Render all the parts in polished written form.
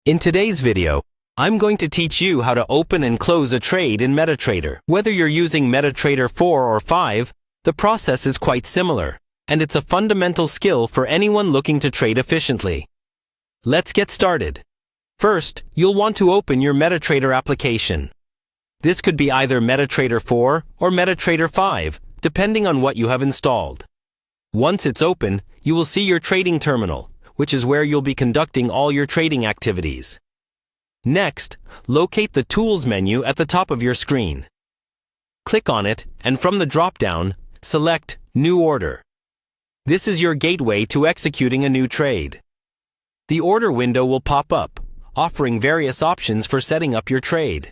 In today's video, I'm going to teach you how to open and close a trade in MetaTrader. Whether you're using MetaTrader 4 or 5, the process is quite similar, and it's a fundamental skill for anyone looking to trade efficiently. Let's get started. First, you'll want to open your MetaTrader application. This could be either MetaTrader 4 or MetaTrader 5, depending on what you have installed. Once it's open, you will see your trading terminal, which is where you'll be conducting all your trading activities. Next, locate the Tools menu at the top of your screen. Click on it, and from the drop-down, select New Order. This is your gateway to executing a new trade. The order window will pop up, offering various options for setting up your trade.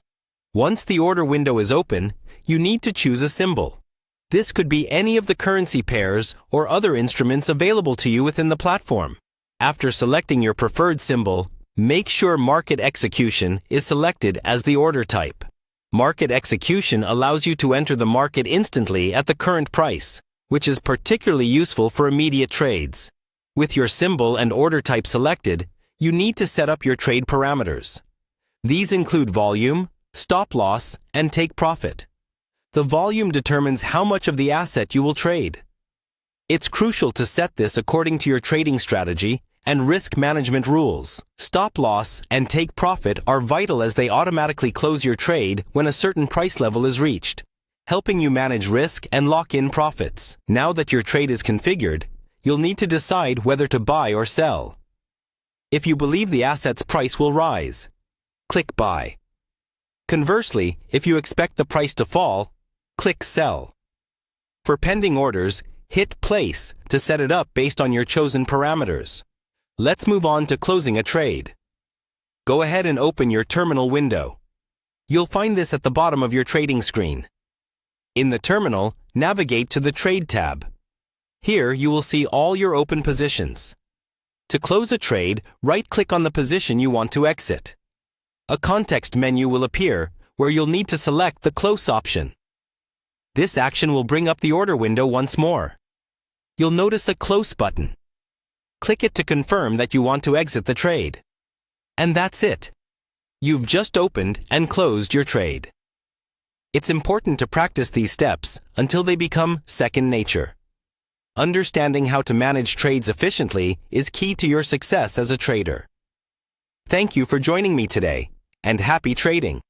Once the order window is open, you need to choose a symbol. This could be any of the currency pairs or other instruments available to you within the platform. After selecting your preferred symbol, make sure Market Execution is selected as the order type. Market Execution allows you to enter the market instantly at the current price, which is particularly useful for immediate trades. With your symbol and order type selected, you need to set up your trade parameters. These include volume, stop loss, and take profit. The volume determines how much of the asset you will trade. It's crucial to set this according to your trading strategy and risk management rules. Stop loss and take profit are vital as they automatically close your trade when a certain price level is reached, helping you manage risk and lock in profits. Now that your trade is configured, you'll need to decide whether to buy or sell. If you believe the asset's price will rise, click Buy. Conversely, if you expect the price to fall, click Sell. For pending orders, hit Place to set it up based on your chosen parameters. Let's move on to closing a trade. Go ahead and open your terminal window. You'll find this at the bottom of your trading screen. In the terminal, navigate to the Trade tab. Here you will see all your open positions. To close a trade, right-click on the position you want to exit. A context menu will appear where you'll need to select the Close option. This action will bring up the order window once more. You'll notice a Close button. Click it to confirm that you want to exit the trade. And that's it. You've just opened and closed your trade. It's important to practice these steps until they become second nature. Understanding how to manage trades efficiently is key to your success as a trader. Thank you for joining me today, and happy trading!